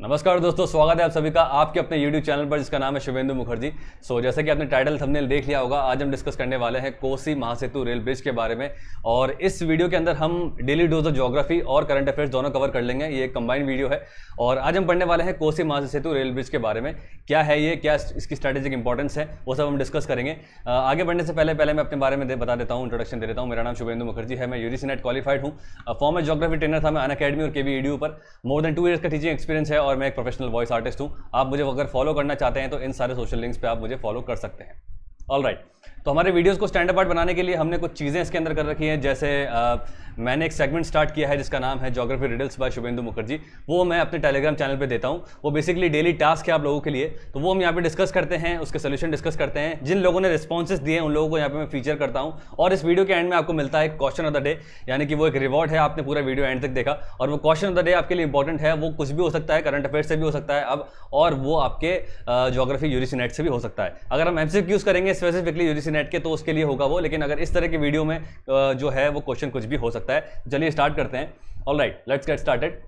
नमस्कार दोस्तों, स्वागत है आप सभी का आपके अपने YouTube चैनल पर जिसका नाम है शुभेंदु मुखर्जी। जैसे कि आपने टाइटल थंबनेल देख लिया होगा, आज हम डिस्कस करने वाले हैं कोसी महासेतु रेल ब्रिज के बारे में। और इस वीडियो के अंदर हम डेली डोज ऑफ ज्योग्राफी और करंट अफेयर्स दोनों कवर कर लेंगे। ये एक कंबाइंड वीडियो है और आज हम पढ़ने वाले हैं कोसी महासेतु रेल ब्रिज के बारे में। क्या है ये, क्या इसकी स्ट्रैटेजिक इंपॉर्टेंस है, वो सब हम डिस्कस करेंगे। आगे बढ़ने से पहले मैं अपने बारे में बता देता हूँ, इंट्रोडक्शन दे देता हूँ। मेरा नाम शुभेंदु मुखर्जी है, मैं यूजीसी नेट क्वालिफाइड हूँ। फॉर्मर ज्योग्राफी ट्रेनर था मैं अनअकैडमी और केवी ईडीयू पर। मोर देन 2 ईयर्स का टीचिंग एक्सपीरियंस है और मैं एक प्रोफेशनल वॉइस आर्टिस्ट हूं। आप मुझे अगर फॉलो करना चाहते हैं तो इन सारे सोशल लिंक्स पे आप मुझे फॉलो कर सकते हैं। ऑलराइट, तो हमारे वीडियोस को स्टैंड अपार्ट बनाने के लिए हमने कुछ चीज़ें इसके अंदर कर रखी हैं। जैसे मैंने एक सेगमेंट स्टार्ट किया है जिसका नाम है geography riddles by Shubhendu Mukherjee. वो मैं अपने टेलीग्राम चैनल पे देता हूँ। वो बेसिकली डेली टास्क है आप लोगों के लिए, तो वो हम यहाँ पे डिस्कस करते हैं, उसके सोल्यूशन डिस्कस करते हैं। जिन लोगों ने रिस्पॉन्सेस दिए हैं उन लोगों को यहाँ पे मैं फीचर करता हूँ। और इस वीडियो के एंड में आपको मिलता है क्वेश्चन ऑफ द डे, यानी कि वो एक रिवॉर्ड है। आपने पूरा वीडियो एंड तक देखा और वो क्वेश्चन ऑफ द डे आपके लिए इंपॉर्टेंट है। वो कुछ भी हो सकता है, करंट अफेयर से भी हो सकता है अब, और वो आपके ज्योग्राफी यूजीसी नेट से भी हो सकता है। अगर हम एमसीक्यूज करेंगे स्पेसिफिकली यूजीसी नेट के तो उसके लिए होगा वो, लेकिन अगर इस तरह की वीडियो में जो है वो क्वेश्चन कुछ भी हो सकता है। चलिए स्टार्ट करते हैं। Alright, let's get started.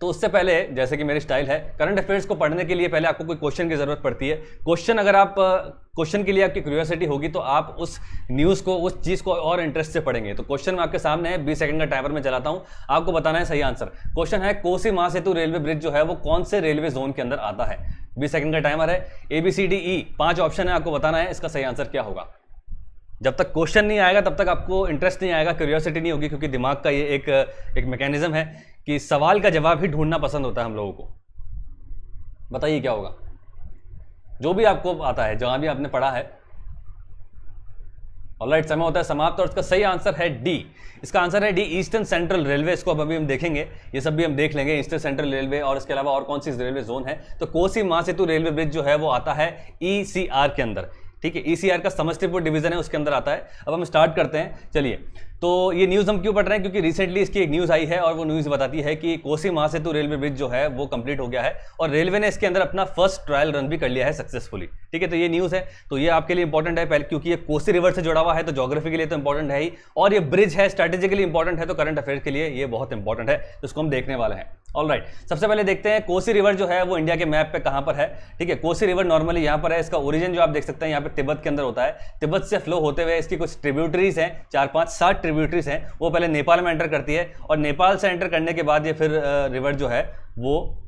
तो उससे पहले, जैसे कि मेरी स्टाइल है, करंट अफेयर्स को पढ़ने के लिए पहले आपको कोई क्वेश्चन की जरूरत पड़ती है। क्वेश्चन अगर आप क्वेश्चन के लिए आपकी क्यूरियोसिटी होगी तो आप उस न्यूज़ को, उस चीज़ को और इंटरेस्ट से पढ़ेंगे। तो क्वेश्चन में आपके सामने है, 20 सेकंड का टाइमर में चलाता हूं, आपको बताना है सही आंसर। क्वेश्चन है, कोसी महासेतु रेलवे ब्रिज जो है वो कौन से रेलवे जोन के अंदर आता है। 20 सेकंड का टाइमर है, ABCDE 5 ऑप्शन है, आपको बताना है इसका सही आंसर क्या होगा। जब तक क्वेश्चन नहीं आएगा तब तक आपको इंटरेस्ट नहीं आएगा, क्यूरियोसिटी नहीं होगी, क्योंकि दिमाग का ये एक मैकेनिज्म है कि सवाल का जवाब ही ढूंढना पसंद होता है हम लोगों को। बताइए क्या होगा, जो भी आपको आता है, जहां भी आपने पढ़ा है। ऑलराइट, समय होता है समाप्त और इसका सही आंसर है डी। इसका आंसर है डी, ईस्टर्न सेंट्रल रेलवे। इसको अभी हम देखेंगे, ये सब भी हम देख लेंगे, ईस्टर्न सेंट्रल रेलवे और इसके अलावा और कौन सी रेलवे जोन है। तो कोसी महासेतु रेलवे ब्रिज जो है वो आता है ECR के अंदर। ठीक है, ECR का समस्तीपुर डिवीजन है, उसके अंदर आता है। अब हम स्टार्ट करते हैं। चलिए, तो ये न्यूज़ हम क्यों पढ़ रहे हैं, क्योंकि रिसेंटली इसकी एक न्यूज़ आई है और वो न्यूज़ बताती है कि कोसी महासेतु रेलवे ब्रिज जो है वो कंप्लीट हो गया है और रेलवे ने इसके अंदर अपना फर्स्ट ट्रायल रन भी कर लिया है सक्सेसफुली। ठीक है, तो ये न्यूज़ है, तो ये आपके लिए इंपॉर्टेंट है पहले, क्योंकि ये कोसी रिवर से जुड़ा हुआ है, तो ज्योग्राफी के लिए तो इंपॉर्टेंट है ही, और ये ब्रिज है, स्ट्रेटेजिकली इंपॉर्टेंट है, तो करंट अफेयर के लिए ये बहुत इंपॉर्टेंट है, तो इसको हम देखने वाले हैं। ऑलराइट, सबसे पहले देखते हैं कोसी रिवर जो है वो इंडिया के मैप पे कहां पर है। ठीक है, कोसी रिवर नॉर्मली यहां पर है। इसका ओरिजिन जो आप देख सकते हैं यहाँ पे तिब्बत के अंदर होता है। तिब्बत से फ्लो होते हुए इसकी कुछ ट्रिब्यूटरीज हैं, 4-5-7 ट्रिब्यूटरीज हैं। वो पहले नेपाल में एंटर करती है और नेपाल से एंटर करने के बाद ये फिर रिवर जो है वो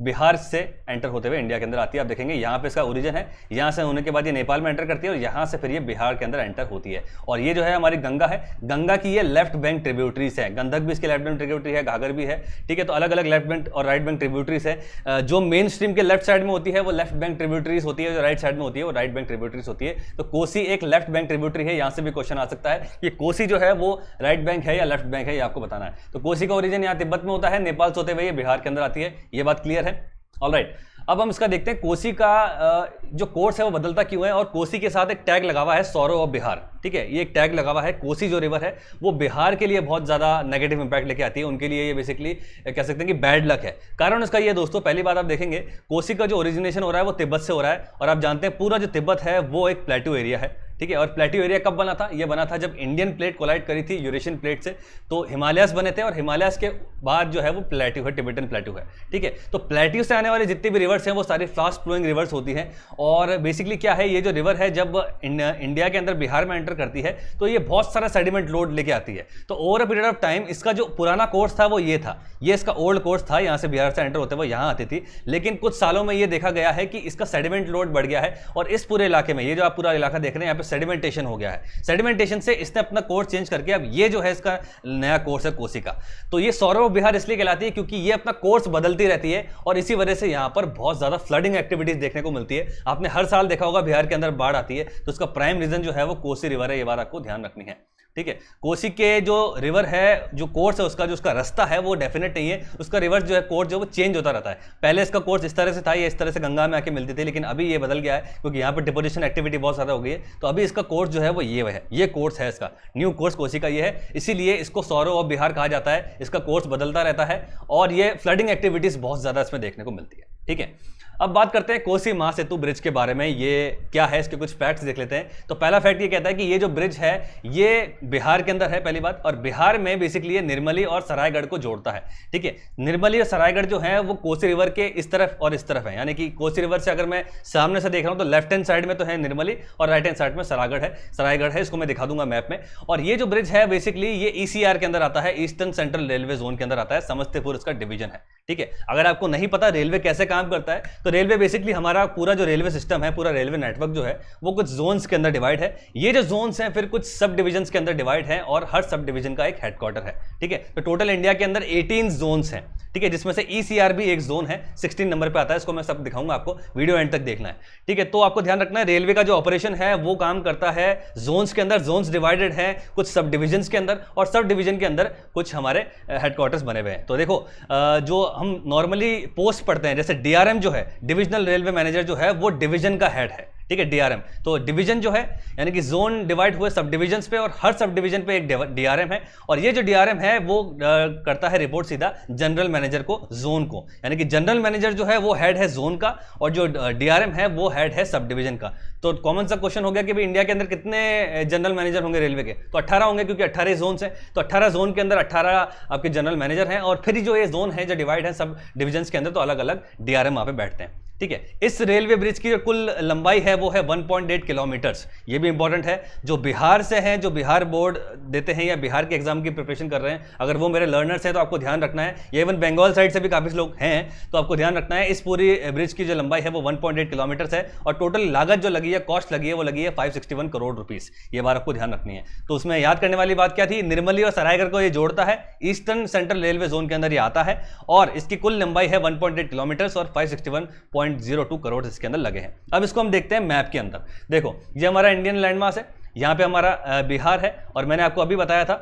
बिहार से एंटर होते हुए इंडिया के अंदर आती है। आप देखेंगे यहाँ पे इसका ओरिजिन है, यहाँ से होने के बाद ये नेपाल में एंटर करती है और यहाँ से फिर ये बिहार के अंदर एंटर होती है। और ये जो है हमारी गंगा है, गंगा की ये लेफ्ट बैंक ट्रिब्यूटरीज है। गंडक भी इसके लेफ्ट बैंक ट्रिब्यूटरी है, घाघर भी है। ठीक है, तो अलग अलग लेफ्ट बैंक और राइट बैंक ट्रिब्यूटरीज है। जो मेन स्ट्रीम के लेफ्ट साइड में होती है वो लेफ्ट बैंक ट्रिब्यूटरीज होती है, जो राइट साइड में होती है वो राइट बैंक ट्रिब्यूटरीज होती है। तो कोसी एक लेफ्ट बैंक ट्रिब्यूटरी है। यहाँ से भी क्वेश्चन आ सकता है कि कोसी जो है वो राइट बैंक है या लेफ्ट बैंक है, ये आपको बताना है। तो कोसी का ओरिजिन यहाँ तिब्बत में होता है, नेपाल से होते हुए ये बिहार के अंदर आती है। ये बात क्लियर है। ऑलराइट, अब हम इसका देखते हैं कोसी का जो कोर्स है वो बदलता क्यों है, और कोसी के साथ एक टैग लगा हुआ है, सौरव ऑफ बिहार। ठीक है, ये एक टैग लगा हुआ है। कोसी जो रिवर है वो बिहार के लिए बहुत ज़्यादा नेगेटिव इंपैक्ट लेके आती है, उनके लिए ये बेसिकली कह सकते हैं कि बैड लक है। कारण उसका ये दोस्तों, पहली बात आप देखेंगे कोसी का जो ओरिजिनेशन हो रहा है वो तिब्बत से हो रहा है, और आप जानते हैं पूरा जो तिब्बत है वो एक प्लेट्यू एरिया है। ठीक है, और प्लेट्यू एरिया कब बना था, ये बना था जब इंडियन प्लेट कोलाइड करी थी यूरेशियन प्लेट से, तो हिमालयस बने थे, और हिमालयस के बाद जो है वो प्लेट्यू है, टिबेटन प्लेट्यू है। ठीक है, तो प्लेट्यू से आने वाले जितनी भी रिवर्स हैं वो सारी फास्ट फ्लोइंग रिवर्स होती हैं। और बेसिकली क्या है, ये जो रिवर है जब इंडिया के अंदर बिहार में एंटर करती है तो ये बहुत सारा सेडिमेंट लोड लेके आती है। तो over a period of time इसका जो पुराना कोर्स था वो ये था, ये इसका ओल्ड कोर्स था, यहाँ से बिहार से एंटर होते हुए यहाँ आती थी। लेकिन कुछ सालों में ये देखा गया है कि इसका सेडिमेंट लोड बढ़ गया है, और इस पूरे इलाके में, ये जो आप पूरा इलाका देख रहे हैं, यहाँ पे सेडिमेंटेशन हो गया है। सेडिमेंटेशन से इसने अपना कोर्स चेंज करके अब ये जो है इसका नया कोर्स है कोसी का। तो ये सौरव बिहार इसलिए कहलाती है क्योंकि ये अपना कोर्स बदलती रहती है, और इसी वजह से यहाँ पर बहुत ज्यादा फ्लडिंग एक्टिविटीज देखने को मिलती है। आपने हर साल देखा होगा बिहार के अंदर बाढ़ आती है, तो उसका प्राइम रीजन जो है वो कोसी रिवर है। ये बात आपको ध्यान रखनी है। ठीक है, कोसी के जो रिवर है, जो कोर्स है उसका, जो उसका रास्ता है वो डेफिनेट नहीं है। उसका रिवर्स जो है कोर्स जो वो चेंज होता रहता है। पहले इसका कोर्स इस तरह से था, ये इस तरह से गंगा में आके मिलती थी, लेकिन अभी ये बदल गया है क्योंकि यहाँ पर डिपोजिशन एक्टिविटी बहुत ज़्यादा हो गई है। तो अभी इसका कोर्स जो है वो ये है, ये कोर्स है इसका, न्यू कोर्स कोसी का ये है, इसीलिए इसको सौरव ऑफ बिहार कहा जाता है। इसका कोर्स बदलता रहता है और ये फ्लडिंग एक्टिविटीज बहुत ज़्यादा इसमें देखने को मिलती है। ठीक है, अब बात करते हैं कोसी महासेतु ब्रिज के बारे में। ये क्या है, इसके कुछ फैक्ट्स देख लेते हैं। तो पहला फैक्ट ये कहता है कि ये जो ब्रिज है ये बिहार के अंदर है, पहली बात, और बिहार में बेसिकली ये निर्मली और सरायगढ़ को जोड़ता है। ठीक है, निर्मली और सरायगढ़ जो है वो कोसी रिवर के इस तरफ और इस तरफ है, यानी कि कोसी रिवर से अगर मैं सामने से देख रहा हूं तो लेफ्ट हैंड साइड में तो है निर्मली और राइट हैंड साइड में सरायगढ़ है। इसको मैं दिखा दूंगा मैप में। और ये जो ब्रिज है बेसिकली ये ईसीआर के अंदर आता है, ईस्टर्न सेंट्रल रेलवे जोन के अंदर आता है, समस्तीपुर इसका डिवीजन है। ठीक है, अगर आपको नहीं पता रेलवे कैसे काम करता है, तो रेलवे बेसिकली हमारा पूरा जो रेलवे सिस्टम है, पूरा रेलवे नेटवर्क जो है वो कुछ जोन्स के अंदर डिवाइड है। ये जो जोन्स हैं फिर कुछ सब डिविजन्स के अंदर डिवाइड है और हर सब डिवीजन का एक हेडक्वार्टर है। ठीक है, तो टोटल इंडिया के अंदर 18 जोन्स हैं। ठीक है, जिसमें से ईसीआर भी एक जोन है, 16 नंबर पे आता है। इसको मैं सब दिखाऊंगा आपको, वीडियो एंड तक देखना है। ठीक है, तो आपको ध्यान रखना है रेलवे का जो ऑपरेशन है वो काम करता है जोन्स के अंदर। जोन्स डिवाइडेड है कुछ सब डिविजन्स के अंदर और सब डिवीजन के अंदर कुछ हमारे हेडक्वार्टर्स बने हुए हैं। तो देखो जो हम नॉर्मली पोस्ट पढ़ते हैं, जैसे डीआरएम जो है, डिविजनल रेलवे मैनेजर जो है, वो डिवीजन का हेड है। ठीक है, डीआरएम तो डिवीजन जो है यानी कि जोन डिवाइड हुए सब डिविजन्स पे और हर सब डिवीजन पे एक डीआरएम है। और ये जो डीआरएम है वो करता है रिपोर्ट सीधा जनरल मैनेजर को, जोन को, यानी कि जनरल मैनेजर जो है वो हेड है जोन का और जो डीआरएम है वो हेड है सब डिवीजन का। तो कॉमन सा क्वेश्चन हो गया कि भाई इंडिया के अंदर कितने जनरल मैनेजर होंगे रेलवे के, तो 18 होंगे, क्योंकि 18 जोन्स हैं। तो 18 जोन के अंदर 18 आपके जनरल मैनेजर हैं और फिर जो ये जोन है जो डिवाइड है सब डिविजन्स के अंदर, तो अलग अलग डीआरएम वहां पे बैठते हैं। ठीक है, इस रेलवे ब्रिज की जो कुल लंबाई है वो है 1.8 किलोमीटर्स। ये भी इंपॉर्टेंट है, जो बिहार से हैं, जो बिहार बोर्ड देते हैं या बिहार के एग्जाम की प्रिपरेशन कर रहे हैं, अगर वो मेरे लर्नर्स हैं तो आपको ध्यान रखना है। ये इवन बंगाल साइड से भी काफी लोग हैं, तो आपको ध्यान रखना है इस पूरी ब्रिज की जो लंबाई है वो 1.8 किलोमीटर्स है। और टोटल लागत जो लगी है, कॉस्ट लगी है, वो लगी है 561 करोड़ रुपीस। ये बात आपको ध्यान रखनी है। तो उसमें याद करने वाली बात क्या थी, निर्मली और सरायगढ़ को ये जोड़ता है, ईस्टर्न सेंट्रल रेलवे जोन के अंदर ये आता है और इसकी कुल लंबाई है 1.8 किलोमीटर्स और 561.02 करोड़ इसके अंदर लगे हैं। अब इसको हम देखते हैं मैप के अंदर। देखो ये हमारा इंडियन लैंडमास है, यहां पे हमारा बिहार है और मैंने आपको अभी बताया था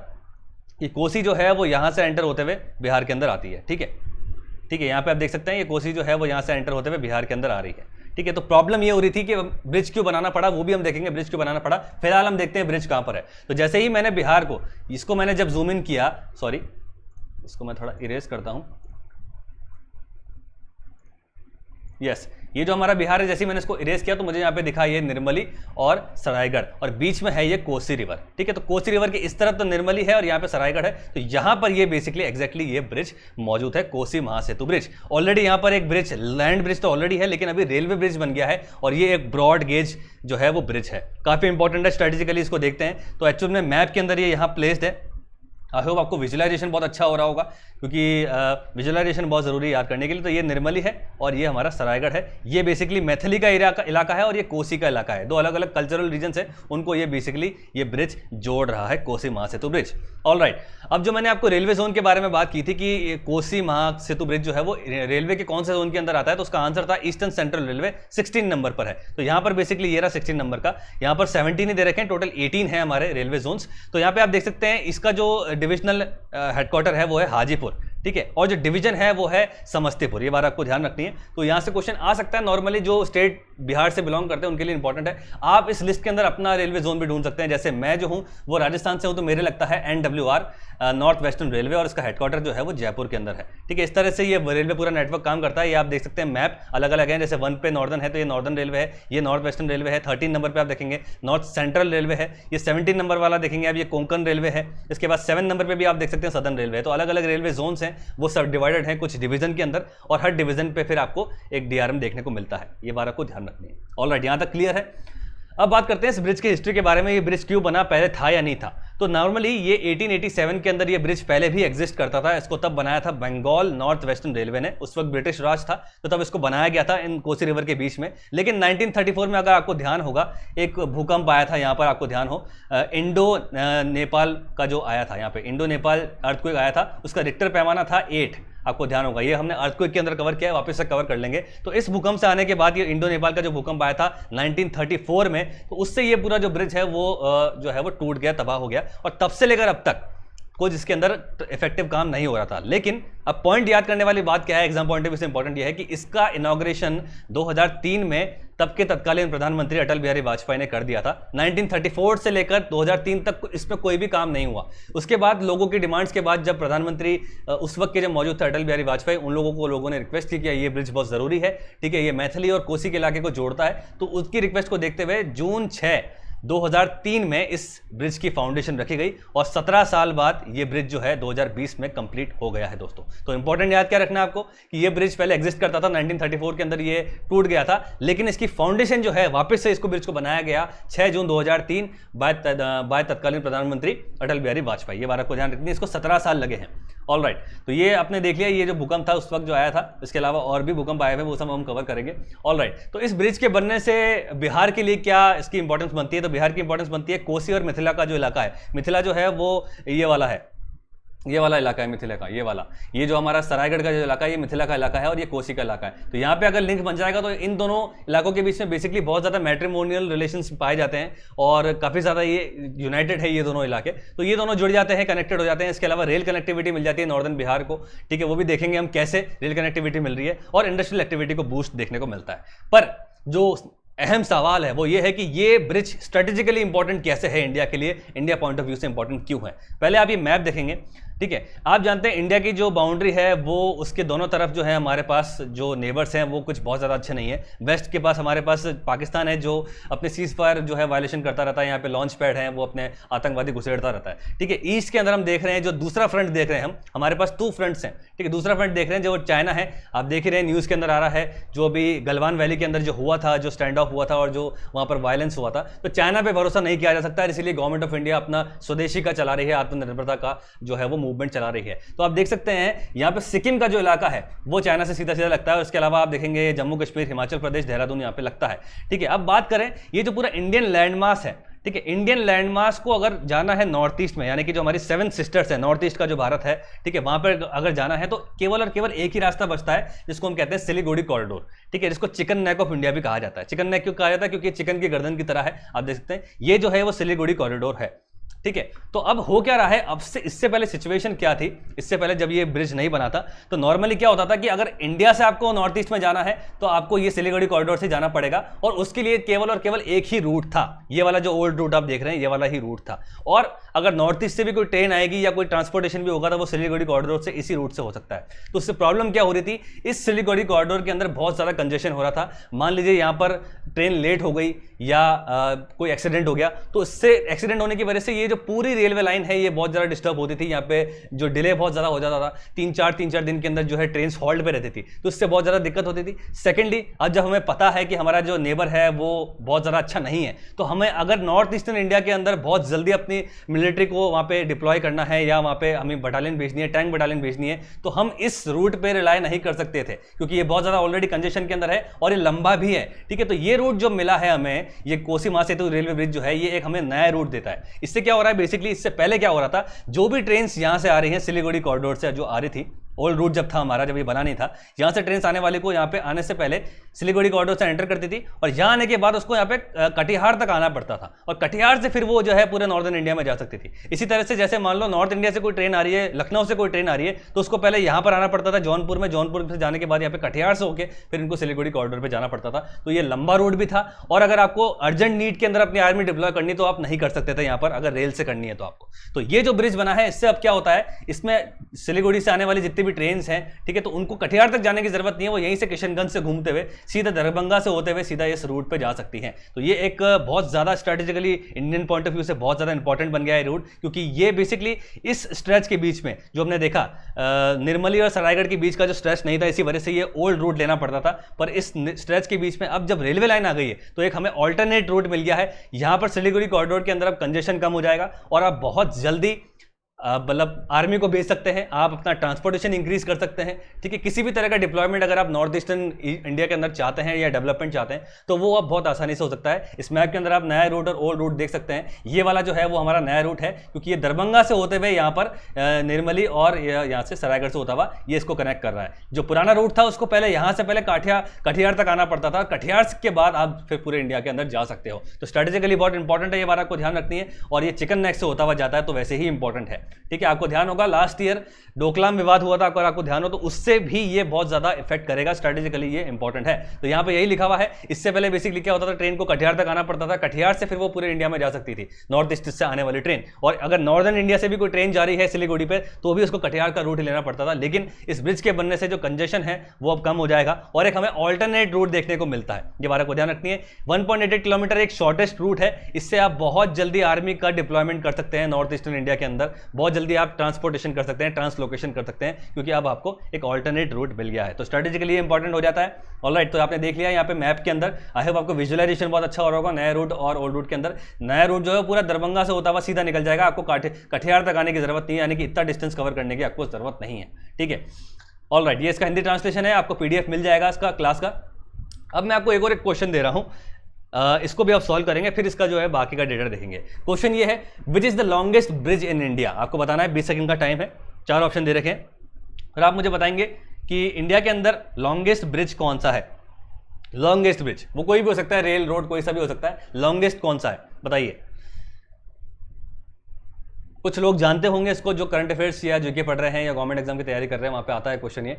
कि कोसी जो है वो यहां से एंटर होते हुए बिहार के अंदर आती है। ठीक है, ठीक है, यहां पे आप देख सकते हैं ये कोसी जो है वो यहां से एंटर होते हुए बिहार के अंदर आ रही है। ठीक है, तो प्रॉब्लम ये हो रही थी कि ब्रिज क्यों बनाना पड़ा, वो भी हम देखेंगे ब्रिज क्यों बनाना पड़ा। फिलहाल हम देखते हैं ब्रिज कहां पर है। तो जैसे ही मैंने बिहार को, इसको मैंने जब जूम इन किया, सॉरी इसको मैं थोड़ा इरेज करता हूं। यस, ये जो हमारा बिहार है, जैसे मैंने इसको इरेज किया तो मुझे यहाँ पे दिखा ये निर्मली और सरायगढ़ और बीच में है ये कोसी रिवर। ठीक है, तो कोसी रिवर के इस तरफ तो निर्मली है और यहाँ पे सरायगढ़ है। तो यहाँ पर ये बेसिकली एग्जैक्टली ये ब्रिज मौजूद है, कोसी महासेतु ब्रिज। ऑलरेडी यहाँ पर एक ब्रिज, लैंड ब्रिज तो ऑलरेडी है, लेकिन अभी रेलवे ब्रिज बन गया है और ये एक ब्रॉड गेज जो है वो ब्रिज है, काफी इंपॉर्टेंट है। स्ट्रेटेजिकली इसको देखते हैं तो एक्चुअल में मैप के अंदर ये यहाँ प्लेस्ड है। आई होप आपको विजुअलाइजेशन बहुत अच्छा हो रहा होगा, क्योंकि विजुअलाइजेशन बहुत ज़रूरी है याद करने के लिए। तो ये निर्मली है और ये हमारा सरायगढ़ है। ये बेसिकली मैथिली का इलाका है और ये कोसी का इलाका है। दो अलग अलग कल्चरल रीजन्स है, उनको ये बेसिकली ये ब्रिज जोड़ रहा है, कोसी महासेतु ब्रिज। ऑलराइट, अब जो मैंने आपको रेलवे जोन के बारे में बात की थी कि कोसी महासेतु ब्रिज जो है वो रेलवे के कौन से जोन के अंदर आता है, तो उसका आंसर था ईस्टर्न सेंट्रल रेलवे, 16 नंबर पर है। तो यहाँ पर बेसिकली ये रहा 16 नंबर का, यहाँ पर 17 ही दे रखे हैं, टोटल 18 है हमारे रेलवे जोन्स। तो यहाँ पे आप देख सकते हैं इसका जो डिविजनल हेडक्वार्टर है वो है हाजीपुर। ठीक है, और जो डिवीजन है वो है समस्तीपुर। ये बात आपको ध्यान रखनी है। तो यहां से क्वेश्चन आ सकता है, नॉर्मली जो स्टेट बिहार से बिलोंग करते हैं उनके लिए इंपॉर्टेंट है। आप इस लिस्ट के अंदर अपना रेलवे जोन भी ढूंढ सकते हैं। जैसे मैं जो हूं वो राजस्थान से हूं, तो मेरे लगता है NWR, नॉर्थ वेस्टर्न रेलवे, और इसका हेडक्वार्टर जो है वो जयपुर के अंदर है। ठीक है, इस तरह से ये रेलवे पूरा नेटवर्क काम करता है। ये आप देख सकते हैं मैप अलग अलग है, जैसे 1 पे नॉर्दर्न है तो ये नॉर्दर्न रेलवे है, ये नॉर्थ वेस्टर्न रेलवे है। 13 नंबर पे आप देखेंगे नॉर्थ सेंट्रल रेलवे है। ये 17 नंबर वाला देखेंगे आप, ये कोंकण रेलवे है। इसके बाद 7 नंबर पे भी आप देख सकते हैं सदर्न रेलवे है। तो अलग अलग रेलवे जोन्स हैं, वो सब डिवाइडेड हैं कुछ डिवीजन के अंदर, और हर डिवीजन पे फिर आपको एक डीआरएम देखने को मिलता है। ये बात आपको ध्यान रखनी है। ऑलराइट, यहां तक क्लियर है। अब बात करते हैं इस ब्रिज की हिस्ट्री के बारे में। ये ब्रिज क्यों बना, पहले था या नहीं था। तो नॉर्मली ये 1887 के अंदर ये ब्रिज पहले भी एग्जिस्ट करता था। इसको तब बनाया था बंगाल नॉर्थ वेस्टर्न रेलवे ने, उस वक्त ब्रिटिश राज था, तो तब इसको बनाया गया था इन कोसी रिवर के बीच में। लेकिन 1934 में अगर आपको ध्यान होगा, एक भूकंप आया था यहाँ पर, आपको ध्यान हो, इंडो नेपाल का जो आया था, यहाँ पे इंडो नेपाल अर्थक्वेक आया था, उसका रिक्टर पैमाना था 8। आपको ध्यान होगा, ये हमने अर्थक्वेक के अंदर कवर किया है, वापस से कवर कर लेंगे। तो इस भूकंप से आने के बाद ये इंडो नेपाल का जो भूकंप आया था 1934 में, तो उससे ये पूरा जो ब्रिज है वो जो है वो टूट गया, तबाह हो गया। और तब से लेकर अब तक कुछ इसके अंदर इफेक्टिव काम नहीं हो रहा था। लेकिन अब पॉइंट याद करने वाली बात क्या है, एग्जाम पॉइंट ऑफ व्यू से इंपॉर्टेंट यह है कि इसका इनॉग्रेशन 2003 में तब के तत्कालीन प्रधानमंत्री अटल बिहारी वाजपेयी ने कर दिया था। 1934 से लेकर 2003 तक इसमें कोई भी काम नहीं हुआ। उसके बाद लोगों की डिमांड्स के बाद जब प्रधानमंत्री उस वक्त के जब मौजूद थे अटल बिहारी वाजपेयी, उन लोगों ने रिक्वेस्ट की कि ये ब्रिज बहुत जरूरी है, ठीक है, ये मैथिली और कोसी के इलाके को जोड़ता है। तो उसकी रिक्वेस्ट को देखते हुए जून 6 2003 में इस ब्रिज की फाउंडेशन रखी गई और 17 साल बाद ये ब्रिज जो है 2020 में कंप्लीट हो गया है दोस्तों। तो इंपॉर्टेंट याद क्या रखना है आपको कि ये ब्रिज पहले एग्जिस्ट करता था, 1934 के अंदर ये टूट गया था, लेकिन इसकी फाउंडेशन जो है वापस से इसको ब्रिज को बनाया गया 6 जून 2003 बाय तत्कालीन प्रधानमंत्री अटल बिहारी वाजपेयी। ये बात आपको ध्यान रखनी है, इसको 17 साल लगे हैं। ऑल राइट, तो ये आपने देख लिया, ये जो भूकंप था उस वक्त जो आया था, इसके अलावा और भी भूकंप आए हुए वो सब हम कवर करेंगे। ऑल राइट, तो इस ब्रिज के बनने से बिहार के लिए क्या इसकी इंपॉर्टेंस बनती है, तो बिहार की इंपॉर्टेंस बनती है कोसी और मिथिला का जो इलाका है। मिथिला जो है वो ये वाला है, ये वाला इलाका है मिथिला का, ये वाला, ये जो हमारा सरायगढ़ का जो इलाका है ये मिथिला का इलाका है और ये कोसी का इलाका है। तो यहाँ पे अगर लिंक बन जाएगा तो इन दोनों इलाकों के बीच में बेसिकली बहुत ज़्यादा मैट्रिमोनियल रिलेशंस पाए जाते हैं और काफ़ी ज़्यादा ये यूनाइटेड है ये दोनों इलाके। तो ये दोनों जुड़ जाते हैं, कनेक्टेड हो जाते हैं। इसके अलावा रेल कनेक्टिविटी मिल जाती है नॉर्दर्न बिहार को, ठीक है, वो भी देखेंगे हम कैसे रेल कनेक्टिविटी मिल रही है और इंडस्ट्रियल एक्टिविटी को बूस्ट देखने को मिलता है। पर जो अहम सवाल है वो ये है कि ये ब्रिज स्ट्रेटेजिकली इंपॉर्टेंट कैसे है इंडिया के लिए, इंडिया पॉइंट ऑफ व्यू से इंपॉर्टेंट क्यों है। पहले आप ये मैप देखेंगे, ठीक है, आप जानते हैं इंडिया की जो बाउंड्री है वो उसके दोनों तरफ जो है हमारे पास जो नेबर्स हैं वो कुछ बहुत ज़्यादा अच्छे नहीं है। वेस्ट के पास हमारे पास पाकिस्तान है जो अपने सीज फायर जो है वायलेशन करता रहता है, यहाँ पे लॉन्च पैड है, वो अपने आतंकवादी घुसेड़ता रहता है, ठीक है। ईस्ट के अंदर हम देख रहे हैं जो दूसरा फ्रंट देख रहे हैं हम, हमारे पास 2 फ्रंट्स हैं, ठीक है। दूसरा फ्रंट देख रहे हैं जो चाइना है, आप देख ही रहे हैं न्यूज़ के अंदर आ रहा है जो अभी गलवान वैली के अंदर जो हुआ था, जो स्टैंड ऑफ हुआ था और जो वहाँ पर वायलेंस हुआ था। तो चाइना पे भरोसा नहीं किया जा सकता है, इसलिए गवर्नमेंट ऑफ इंडिया अपना स्वदेशी का चला रही है, आत्मनिर्भरता का जो है वो मूवमेंट चला रही है। तो आप देख सकते हैं यहाँ पे सिक्किम का जो इलाका है वो चाइना से सीधा सीधा लगता है और इसके अलावा आप देखेंगे जम्मू कश्मीर, हिमाचल प्रदेश, देहरादून यहाँ पे लगता है, ठीक है। अब बात करें ये जो पूरा इंडियन लैंडमास है, ठीक है, इंडियन लैंडमास को अगर जाना है नॉर्थ ईस्ट में, यानी कि जो हमारी 7 सिस्टर्स है नॉर्थ ईस्ट का जो भारत है, ठीक है, वहां पर अगर जाना है तो केवल और केवल एक ही रास्ता बचता है जिसको हम कहते हैं सिलीगुड़ी कॉरिडोर, ठीक है, जिसको चिकन नेक ऑफ इंडिया भी कहा जाता है। चिकन नेक क्यों कहा जाता है, क्योंकि चिकन की गर्दन की तरह है, आप देख सकते हैं ये जो है वो सिलीगुड़ी कॉरिडोर है, ठीक है। तो अब हो क्या रहा है, अब से इससे पहले सिचुएशन क्या थी, इससे पहले जब ये ब्रिज नहीं बना था तो नॉर्मली क्या होता था कि अगर इंडिया से आपको नॉर्थ ईस्ट में जाना है तो आपको ये सिलीगुड़ी कॉरिडोर से जाना पड़ेगा और उसके लिए केवल और केवल एक ही रूट था, ये वाला जो ओल्ड रूट आप देख रहे हैं ये वाला ही रूट था। और अगर नॉर्थ ईस्ट से भी कोई ट्रेन आएगी या कोई ट्रांसपोर्टेशन भी होगा तो वो सिलीगुड़ी कॉरिडोर से इसी रूट से हो सकता है। तो उससे प्रॉब्लम क्या हो रही थी, इस सिलीगुड़ी कॉरिडोर के अंदर बहुत ज़्यादा कंजेशन हो रहा था। मान लीजिए यहाँ पर ट्रेन लेट हो गई या कोई एक्सीडेंट हो गया तो इससे एक्सीडेंट होने की वजह से ये जो पूरी रेलवे लाइन है ये बहुत ज़्यादा डिस्टर्ब होती थी, यहाँ पे जो डिले बहुत ज़्यादा हो जाता था, 3-4 दिन के अंदर जो है ट्रेन हॉल्ट पे रहती थी, तो इससे बहुत ज़्यादा दिक्कत होती थी। सेकेंडली अब जब हमें पता है कि हमारा जो नेबर है वो बहुत ज़्यादा अच्छा नहीं है, तो हमें अगर नॉर्थ ईस्टर्न इंडिया के अंदर बहुत जल्दी अपनी मिलिट्री को वहाँ पे डिप्लॉय करना है या वहाँ पे हमें बटालियन भेजनी है, टैंक बटालियन भेजनी है, तो हम इस रूट पर रिलाय नहीं कर सकते थे क्योंकि ये बहुत ज़्यादा ऑलरेडी कंजेशन के अंदर है और ये लंबा भी है, ठीक है। तो ये रूट जो मिला है हमें, ये कोसी महासेतु रेलवे ब्रिज जो है ये एक हमें नया रूट देता है। इससे क्या हो रहा है बेसिकली, इससे पहले क्या हो रहा था, जो भी ट्रेन यहां से आ रही हैं सिलीगुड़ी कॉरिडोर से जो आ रही थी, ओल्ड रूट जब था हमारा, जब ये बना नहीं था, यहां से ट्रेन आने वाले को यहां पे आने से पहले सिलीगुड़ी कॉरिडोर से एंटर करती थी और यहां आने के बाद उसको यहां पे कटिहार तक आना पड़ता था और कटिहार से फिर वो जो है पूरे नॉर्दर्न इंडिया में जा सकती थी। इसी तरह से जैसे मान लो नॉर्थ इंडिया से कोई ट्रेन आ रही है, लखनऊ से कोई ट्रेन आ रही है तो उसको पहले यहां पर आना पड़ता था जौनपुर में, जौनपुर से जाने के बाद यहाँ पे कटिहार से होकर फिर इनको सिलीगुड़ी कॉरिडोर पर जाना पड़ता था। तो ये लंबा रूट भी था और अगर आपको अर्जेंट नीड के अंदर अपनी आर्मी डिप्लॉय करनी तो आप नहीं कर सकते थे यहाँ पर, अगर रेल से करनी है तो आपको। तो ये जो ब्रिज बना है इससे अब क्या होता है, इसमें सिलीगुड़ी से आने वाली जितनी भी ट्रेन हैं, ठीक है, तो उनको कटिहार तक जाने की जरूरत नहीं है, वो यहीं से किशनगंज से घूमते हुए सीधा दरभंगा से होते हुए सीधा इस रूट पे जा सकती हैं। तो ये एक बहुत ज्यादा strategically Indian point of view से बहुत ज्यादा इंपॉर्टेंट बन गया है रूट, क्योंकि ये बेसिकली इस स्ट्रेच के बीच में जो हमने देखा निर्मली और सरायगढ़ के बीच का जो स्ट्रेच नहीं था, इसी वजह से ये ओल्ड रूट लेना पड़ता था। पर इस स्ट्रेच के बीच में अब जब रेलवे लाइन आ गई है तो एक हमें ऑल्टरनेट रूट मिल गया है। यहां पर सिलीगुड़ी कॉरिडोर के अंदर अब कंजेशन कम हो जाएगा और आप बहुत जल्दी मतलब आर्मी को भेज सकते हैं, आप अपना ट्रांसपोर्टेशन इंक्रीज कर सकते हैं, ठीक है। किसी भी तरह का डिप्लॉयमेंट अगर आप नॉर्थ ईस्टर्न इंडिया के अंदर चाहते हैं या डेवलपमेंट चाहते हैं तो वो अब बहुत आसानी से हो सकता है। इस मैप के अंदर आप नया रूट और ओल्ड रूट देख सकते हैं। ये वाला जो है वो हमारा नया रूट है क्योंकि ये दरभंगा से होते हुए यहाँ पर निर्मली और यहाँ से सरायगढ़ से होता हुआ ये इसको कनेक्ट कर रहा है। जो पुराना रूट था उसको पहले यहाँ से पहले कटिहार तक आना पड़ता था, कटिहार के बाद आप फिर पूरे इंडिया के अंदर जा सकते हो। तो स्ट्रेटेजिकली बहुत इंपॉर्टेंट है, ये बात आपको ध्यान रखनी है। और ये चिकन नेक से होता हुआ जाता है तो वैसे ही इंपॉर्टेंट है। ठीक है, आपको ध्यान होगा लास्ट ईयर डोकलाम विवाद हुआ था, अगर आपको ध्यान हो तो उससे भी ये बहुत ज्यादा इफेक्ट करेगा, स्ट्रेटेजिकली ये इंपॉर्टेंट है। तो यहाँ पे यही लिखा हुआ है। इससे पहले बेसिकली क्या होता था, ट्रेन को कटिहार तक आना पड़ता था, कटिहार से फिर वो पूरे इंडिया में जा सकती थी, नॉर्थ ईस्ट से आने वाली ट्रेन। और अगर नॉर्दर्न इंडिया से भी कोई ट्रेन जा रही है सिलीगुड़ी पे तो भी उसको कटिहार का रूट लेना पड़ता था। लेकिन इस ब्रिज के बनने से जो कंजेशन है वो अब कम हो जाएगा और एक हमें ऑल्टरनेट रूट देखने को मिलता है। ये बात को ध्यान रखनी है। 1.88 किलोमीटर एक शॉर्टेस्ट रूट है, इससे आप बहुत जल्दी आर्मी का डिप्लॉयमेंट कर सकते हैं नॉर्थ ईस्टर्न इंडिया के अंदर, बहुत जल्दी आप ट्रांसपोर्टेशन कर सकते हैं, ट्रांसलोकेशन कर सकते हैं, क्योंकि अब आपको एक ऑल्टरनेट रूट मिल गया है। तो स्ट्रेटेजिकली इंपॉर्टेंट हो जाता है। ऑलराइट, तो आपने देख लिया यहाँ पे मैप के अंदर। आई होप आपको विजुअलाइजेशन बहुत अच्छा हो रहा होगा नया रूट और ओल्ड रूट के अंदर। नया रूट जो है पूरा दरभंगा से होता हुआ सीधा निकल जाएगा, आपको कटिहार तक आने की जरूरत नहीं है, यानी कि इतना डिस्टेंस कवर करने की आपको जरूरत नहीं है। ठीक है, ऑलराइट, ये इसका हिंदी ट्रांसलेशन है, आपको पीडीएफ मिल जाएगा इसका क्लास का। अब मैं आपको एक क्वेश्चन दे रहा हूं, इसको भी आप सॉल्व करेंगे, फिर इसका जो है बाकी का डेटा देखेंगे। क्वेश्चन ये है, which is the longest bridge in India. आपको बताना है, 20 सेकंड का टाइम है, 4 ऑप्शन दे रखे हैं, फिर आप मुझे बताएंगे कि इंडिया के अंदर लॉन्गेस्ट ब्रिज कौन सा है। लॉन्गेस्ट ब्रिज वो कोई भी हो सकता है, रेल, रोड, कोई सा भी हो सकता है, लॉन्गेस्ट कौन सा है बताइए। कुछ लोग जानते होंगे इसको, जो करंट अफेयर्स या जीके पढ़ रहे हैं या गवर्नमेंट एग्जाम की तैयारी कर रहे हैं, वहां पे आता है क्वेश्चन ये,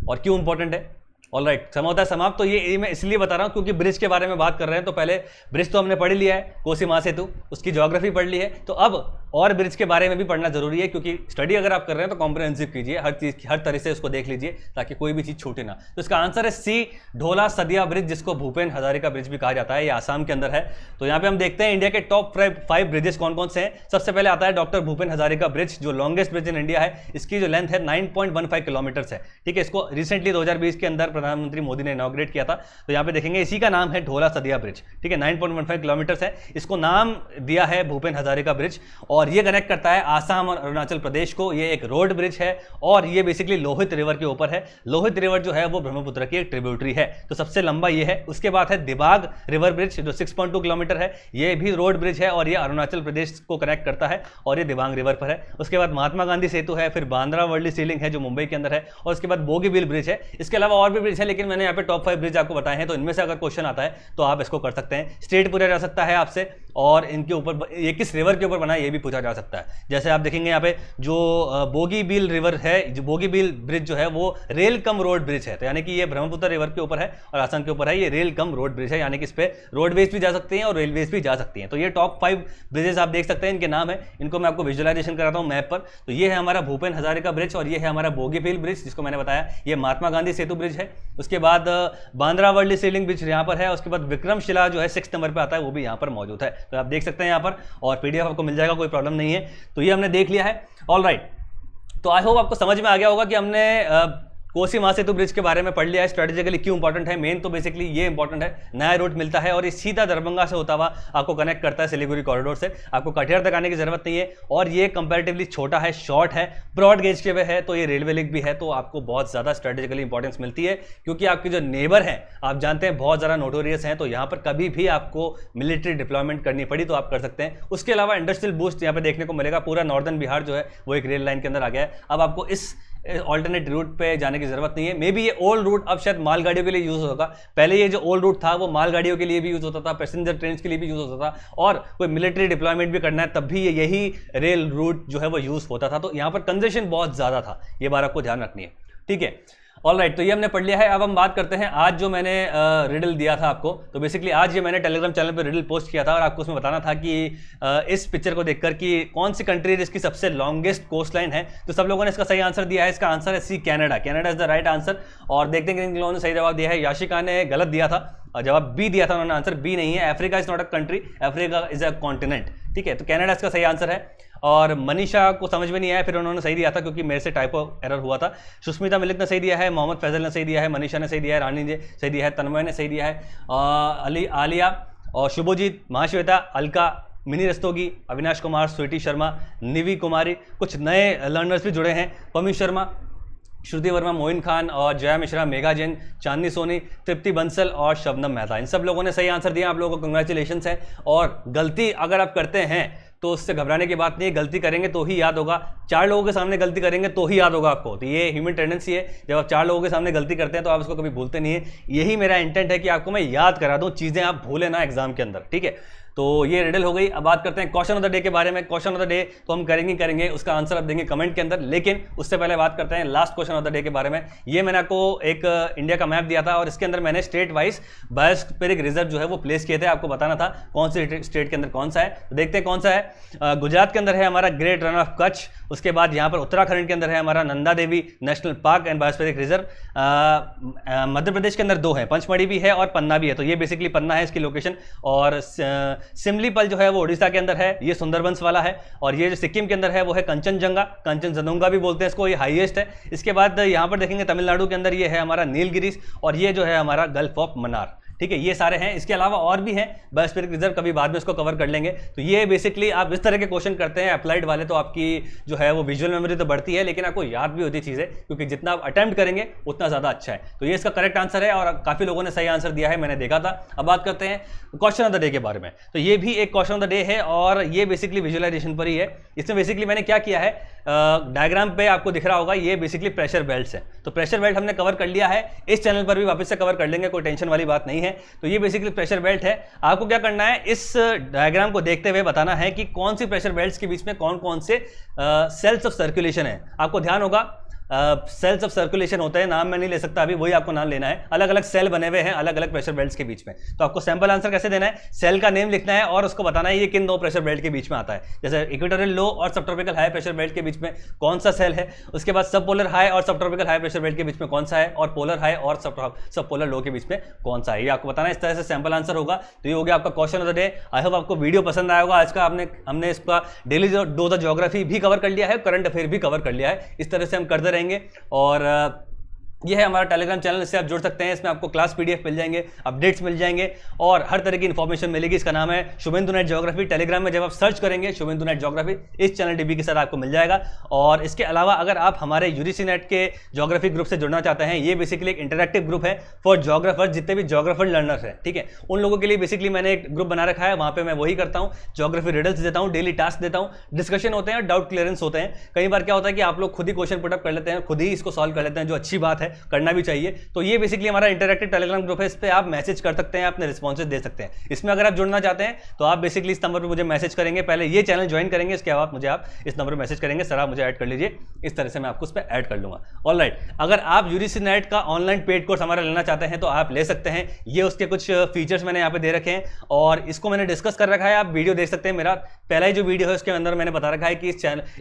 और क्यों इंपॉर्टेंट है। ऑलराइट, समय होता है समाप्त। तो ये मैं इसलिए बता रहा हूं क्योंकि ब्रिज के बारे में बात कर रहे हैं, तो पहले ब्रिज तो हमने पढ़ लिया है, कोसी महासेतु, उसकी ज्योग्राफी पढ़ ली है, तो अब और ब्रिज के बारे में भी पढ़ना जरूरी है, क्योंकि स्टडी अगर आप कर रहे हैं तो कॉम्प्रिहेंसिव कीजिए, हर चीज हर तरह से उसको देख लीजिए ताकि कोई भी चीज छूटे ना। तो इसका आंसर है सी, ढोला सदिया ब्रिज, जिसको भूपेन हजारिका ब्रिज भी कहा जाता है, ये आसाम के अंदर है। तो यहाँ पे हम देखते हैं इंडिया के टॉप 5 ब्रिजेस कौन कौन से हैं। सबसे पहले आता है डॉक्टर भूपेन हजारिका ब्रिज, जो लॉन्गेस्ट ब्रिज इन इंडिया है। इसकी जो लेंथ है 9.15 किलोमीटर है। ठीक है, इसको रिसेंटली 2020 के अंदर प्रधानमंत्री मोदी ने इनॉग्रेट किया था। तो यहाँ पे देखेंगे इसी का नाम है ढोला सदिया ब्रिज। ठीक है, 9.15 किलोमीटर है, इसको नाम दिया है भूपेन हजारिका ब्रिज, और ये कनेक्ट करता है आसाम और अरुणाचल प्रदेश को। ये एक रोड ब्रिज है और ये बेसिकली लोहित रिवर के ऊपर है। लोहित रिवर जो है वो ब्रह्मपुत्र की एक ट्रिब्यूटरी है, तो सबसे लंबा ये है। उसके बाद है दिबाग रिवर ब्रिज, जो 6.2 किलोमीटर है, ये भी रोड ब्रिज है और ये अरुणाचल प्रदेश को कनेक्ट करता है और ये दिबांग रिवर पर है। उसके बाद महात्मा गांधी सेतु है, फिर बांद्रा वर्ली सीलिंग है जो मुंबई के अंदर है, और उसके बाद बोगीबील ब्रिज है। इसके अलावा और भी ब्रिज है, लेकिन मैंने यहाँ पे टॉप 5 ब्रिज आपको बताए हैं, तो इनमें से अगर क्वेश्चन आता है तो आप इसको कर सकते हैं। स्टेट पूछा जा सकता है आपसे, और इनके ऊपर ये किस रिवर के ऊपर बना है ये भी पूछा जा सकता है। जैसे आप देखेंगे यहाँ पे जो बोगीबील रिवर है, जो बोगीबील ब्रिज जो है वो रेल कम रोड ब्रिज है, तो यानी कि ये ब्रह्मपुत्र रिवर के ऊपर है और आसाम के ऊपर है। ये रेल कम रोड ब्रिज है, यानी कि इस पे रोडवेज भी जा सकती हैं और रेलवेज भी जा सकती हैं। तो ये टॉप 5 ब्रिजेस आप देख सकते हैं, इनके नाम है, इनको मैं आपको विजुअलाइजेशन कराता हूँ मैप पर। तो ये है हमारा भूपेन हजारिका ब्रिज और ये है हमारा बोगीबील ब्रिज, जिसको मैंने बताया ये महात्मा गांधी सेतु ब्रिज है। उसके बाद बांद्रा वर्ली सीलिंग ब्रिज यहाँ पर है। उसके बाद विक्रमशिला जो है 6 नंबर पर आता है, वो भी यहाँ पर मौजूद है। तो आप देख सकते हैं यहाँ पर, और पीडीएफ आपको मिल जाएगा, कोई प्रॉब्लम नहीं है। तो ये हमने देख लिया है। ऑलराइट, तो आई होप आपको समझ में आ गया होगा कि हमने कोसी महासेतु ब्रिज के बारे में पढ़ लिया है, स्ट्रेटेजिकली क्यों इंपॉर्टेंट है। मेन तो बेसिकली ये इंपॉर्टेंट है, नया रूट मिलता है और ये सीधा दरभंगा से होता हुआ आपको कनेक्ट करता है सिलीगुड़ी कॉरिडोर से। आपको कटिहार तक आने की जरूरत नहीं है, और ये कंपैरेटिवली छोटा है, शॉर्ट है, ब्रॉड गेज के वे है, तो ये रेलवे लिंक भी है, तो आपको बहुत ज्यादा स्ट्रेटेजिकली इंपॉर्टेंस मिलती है, क्योंकि आपके जो नेबर हैं आप जानते हैं बहुत ज्यादा नोटोरियस हैं। तो यहाँ पर कभी भी आपको मिलिट्री डिप्लॉयमेंट करनी पड़ी तो आप कर सकते हैं। उसके अलावा इंडस्ट्रियल बूस्ट यहाँ पे देखने को मिलेगा। पूरा नॉर्दर्न बिहार जो है वो एक रेल लाइन के अंदर आ गया है। अब आपको इस ऑल्टरनेट रूट पे जाने की जरूरत नहीं है। मे बी ये ओल्ड रूट अब शायद मालगाड़ियों के लिए यूज होगा। पहले ये जो ओल्ड रूट था वो मालगाड़ियों के लिए भी यूज होता था, पैसेंजर ट्रेन के लिए भी यूज होता था, और कोई मिलिट्री डिप्लॉयमेंट भी करना है तब भी यही रेल रूट जो है वो यूज होता था। तो यहाँ पर कंजेशन बहुत ज्यादा था, ये बात आपको ध्यान रखनी है। ठीक है, ऑलराइट, तो ये हमने पढ़ लिया है। अब हम बात करते हैं आज जो मैंने रिडल दिया था आपको। तो बेसिकली आज ये मैंने टेलीग्राम चैनल पे रिडल पोस्ट किया था और आपको उसमें बताना था कि इस पिक्चर को देखकर कि कौन सी कंट्री है जिसकी सबसे लॉन्गेस्ट कोस्ट लाइन है। तो सब लोगों ने इसका सही आंसर दिया है। इसका आंसर है C, Canada. Canada is the right answer. और देखते हैं कि इन लोगों ने सही जवाब दिया है। याशिका ने गलत दिया था और जवाब बी दिया था उन्होंने, आंसर बी नहीं है। Africa is not a country, Africa is a continent. ठीक है, तो कनाडा इसका सही आंसर है। और मनीषा को समझ में नहीं आया, फिर उन्होंने सही दिया था क्योंकि मेरे से टाइपो एरर हुआ था। सुष्मिता मलिक ने सही दिया है, मोहम्मद फैजल ने सही दिया है, मनीषा ने सही दिया है, रानी ने सही दिया है, तन्मय ने सही दिया है, आलिया और शुभोजीत, महाश्वेता, अलका, मिनी रस्तोगी, अविनाश कुमार, स्वीटी शर्मा, निवी कुमारी, कुछ नए लर्नर्स भी जुड़े हैं, पमी शर्मा, श्रुति वर्मा, मोइन खान और जया मिश्रा, मेघा जैन, चांदनी सोनी, तृप्ति बंसल और शबनम मेहता। इन सब लोगों ने सही आंसर दिया। आप लोगों को कंग्रेचुलेशन है। और गलती अगर आप करते हैं तो उससे घबराने की बात नहीं है, गलती करेंगे तो ही याद होगा। 4 लोगों के सामने गलती करेंगे तो ही याद होगा आपको। तो ये ह्यूमन टेंडेंसी है, जब आप 4 लोगों के सामने गलती करते हैं तो आप उसको कभी भूलते नहीं है। यही मेरा इंटेंट है कि आपको मैं याद करा दूं, चीज़ें आप भूलें ना एग्जाम के अंदर। ठीक है, तो ये रिडल हो गई। अब बात करते हैं क्वेश्चन ऑफ द डे के बारे में। क्वेश्चन ऑफ द डे तो हम करेंगे, उसका आंसर आप देंगे कमेंट के अंदर, लेकिन उससे पहले बात करते हैं last question of the day के बारे में। ये मैंने आपको एक इंडिया का मैप दिया था और इसके अंदर मैंने स्टेट वाइज बायोस्फीरिक रिजर्व जो है वो प्लेस किए थे, आपको बताना था कौन सी स्टेट के अंदर कौन सा है। तो देखते हैं कौन सा है। गुजरात के अंदर है हमारा ग्रेट रन ऑफ कच्छ, उसके बाद यहाँ पर उत्तराखंड के अंदर है हमारा Nanda Devi national park and बायोस्फीरिक reserve. Madhya Pradesh के अंदर 2 है, पंचमढ़ी भी है और पन्ना भी है, तो ये बेसिकली पन्ना है इसकी लोकेशन। और सिमलीपल जो है वो उड़ीसा के अंदर है, ये सुंदरबंस वाला है। और ये जो सिक्किम के अंदर है वो है कंचनजंगा भी बोलते हैं इसको, ये हाईएस्ट है। इसके बाद यहाँ पर देखेंगे तमिलनाडु के अंदर ये है हमारा नीलगिरीज और ये जो है हमारा गल्फ ऑफ मन्नार। ठीक है, ये सारे हैं। इसके अलावा और भी हैं बायोस्फीरिक रिजर्व, कभी बाद में इसको कवर कर लेंगे। तो ये बेसिकली आप इस तरह के क्वेश्चन करते हैं अप्लाइड वाले, तो आपकी जो है वो विजुअल मेमोरी तो बढ़ती है, लेकिन आपको याद भी होती चीज़ें, क्योंकि जितना आप अटेम्प्ट करेंगे उतना ज़्यादा अच्छा है। तो ये इसका करेक्ट आंसर है और काफ़ी लोगों ने सही आंसर दिया है, मैंने देखा था। अब बात करते हैं क्वेश्चन ऑफ द डे के बारे में। तो ये भी एक क्वेश्चन ऑफ द डे है और ये बेसिकली विजुअलाइजेशन पर ही है। इसमें बेसिकली मैंने क्या किया है, डायग्राम पे आपको दिख रहा होगा, ये बेसिकली प्रेशर बेल्ट्स है। तो प्रेशर बेल्ट हमने कवर कर लिया है, इस चैनल पर भी वापस से कवर कर लेंगे, कोई टेंशन वाली बात नहीं है। तो ये बेसिकली प्रेशर बेल्ट है। आपको क्या करना है, इस डायग्राम को देखते हुए बताना है कि कौन सी प्रेशर बेल्ट्स के बीच में कौन कौन से सेल्स ऑफ सर्कुलेशन है। आपको ध्यान होगा सेल्स ऑफ सर्कुलेशन होते हैं, नाम मैं नहीं ले सकता अभी, वही आपको नाम लेना है। अलग अलग सेल बने हुए हैं अलग अलग प्रेशर बेल्ट्स के बीच में। तो आपको सैंपल आंसर कैसे देना है, सेल का नेम लिखना है और उसको बताना है ये किन 2 प्रेशर बेल्ट के बीच में आता है। जैसे इक्वेटोरियल लो और सबट्रॉपिकल हाई प्रेशर बेल्ट के बीच में कौन सा सेल है, उसके बाद सब पोलर हाई और सबट्रॉपिकल हाई प्रेशर बेल्ट के बीच में कौन सा है, और पोलर हाई और सब पोलर लो के बीच में कौन सा है, ये आपको बताना है। इस तरह से सैंपल आंसर होगा। तो ये हो गया आपका question of the day. I hope आपको वीडियो पसंद आया होगा आज का। हमने इसका डेली डोज ऑफ ज्योग्राफी भी कवर कर लिया है, करंट अफेयर भी कवर कर लिया है। इस तरह से हम करते रहेंगे। और ये है हमारा टेलीग्राम चैनल, इससे आप जुड़ सकते हैं। इसमें आपको क्लास पीडीएफ मिल जाएंगे, अपडेट्स मिल जाएंगे और हर तरह की इन्फॉर्मेशन मिलेगी। इसका नाम है शुभेंदु नेट ज्योग्राफी। टेलीग्राम में जब आप सर्च करेंगे शुभेंदु नेट ज्योग्राफी, इस चैनल डीबी के साथ आपको मिल जाएगा। और इसके अलावा अगर आप हमारे यूजीसी नेट के ज्योग्राफी ग्रुप से जुड़ना चाहते हैं, ये बेसिकली एक इंटरैक्टिव ग्रुप है फॉर ज्योग्राफर, जितने भी ज्योग्राफर लर्नर्स हैं, ठीक है, उन लोगों के लिए बेसिकली मैंने एक ग्रुप बना रखा है। वहाँ पे मैं वही करता हूँ, ज्योग्राफी रिडल्स देता हूँ, डेली टास्क देता हूँ, डिस्कशन होते हैं और डाउट क्लियरेंस होते हैं। कई बार क्या होता है कि आप लोग खुद ही क्वेश्चन पुटअप कर लेते हैं, खुद ही इसको सॉल्व कर लेते हैं, जो अच्छी बात है, करना भी चाहिए। तो ये बेसिकली हमारा इंटरैक्टिव टेलीग्राम ग्रुप है। इस पे आप मैसेज कर सकते हैं, अपने रिस्पॉन्सेज दे सकते हैं। इसमें अगर आप जुड़ना चाहते हैं तो आप बेसिकली इस नंबर पर मुझे मैसेज करेंगे, पहले ये चैनल ज्वाइन करेंगे, इसके बाद मुझे आप इस नंबर पर मैसेज करेंगे, सर आप मुझे ऐड कर लीजिए। इस तरह से मैं आपको उस पर ऐड कर लूंगा। ऑलराइट, अगर आप यूजीसी नेट का ऑनलाइन पेड कोर्स हमारा लेना चाहते हैं तो आप ले सकते हैं। ये उसके कुछ फीचर्स मैंने यहाँ पे दे रखे हैं और इसको मैंने डिस्कस कर रखा है। आप वीडियो देख सकते हैं, मेरा पहला ही जो वीडियो है उसके अंदर मैंने बता रखा है कि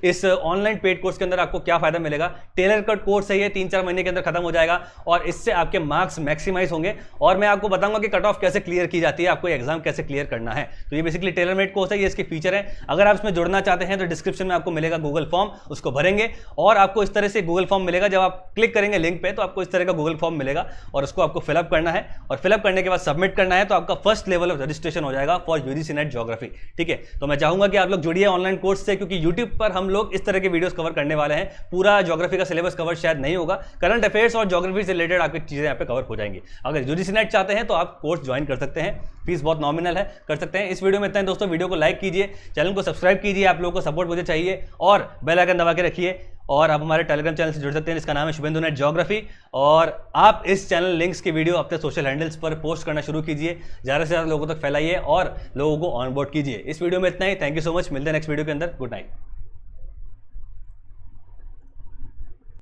इस ऑनलाइन पेड कोर्स के अंदर आपको क्या फायदा मिलेगा। टेलर कट कोर्स है, ये 3-4 महीने के अंदर खत्म हो जाएगा और इससे आपके मार्क्स मैक्सिमाइज होंगे और मैं आपको बताऊंगा कि कट ऑफ कैसे क्लियर की जाती है, आपको एग्जाम कैसे क्लियर करना है। तो ये बेसिकली टेलर मेड कोर्स है, ये इसके फीचर है। अगर आप इसमें जुड़ना चाहते हैं तो डिस्क्रिप्शन में आपको मिलेगा गूगल फॉर्म, उसको भरेंगे और आपको इस तरह से गूगल फॉर्म मिलेगा। जब आप क्लिक करेंगे लिंक पे तो आपको इस तरह का गूगल फॉर्म मिलेगा और उसको आपको फिलअप करना है और फिलअप करने के बाद सबमिट करना है, तो आपका फर्स्ट लेवल ऑफ रजिस्ट्रेशन हो जाएगा फॉर यूजीसी नेट ज्योग्राफी। ठीक है, तो मैं चाहूंगा कि आप लोग जुड़िए ऑनलाइन कोर्स से, क्योंकि यूट्यूब पर हम लोग इस तरह के वीडियोस कवर करने वाले हैं। पूरा ज्योग्राफी का सिलेबस कवर शायद नहीं होगा, करंट अफेयर्स और ज्योग्राफी से रिलेटेड आपकी चीजें यहाँ पे कवर हो जाएंगी। अगर यूजीसी नेट चाहते हैं तो आप कोर्स ज्वाइन कर सकते हैं, फीस बहुत नॉमिनल है, कर सकते हैं। इस वीडियो में इतना ही दोस्तों, वीडियो को लाइक कीजिए, चैनल को सब्सक्राइब कीजिए, आप लोगों को सपोर्ट मुझे चाहिए और बेल आइकन दबा के रखिए। और आप हमारे टेलीग्राम चैनल से जुड़ सकते हैं, इसका नाम है शुभेंदु नेट ज्योग्राफी। और आप इस चैनल लिंक्स की वीडियो अपने सोशल हैंडल्स पर पोस्ट करना शुरू कीजिए, ज़्यादा से ज़्यादा लोगों तक फैलाइए और लोगों को ऑनबोर्ड कीजिए। इस वीडियो में इतना ही, थैंक यू सो मच, मिलते हैं नेक्स्ट वीडियो के अंदर। Good night.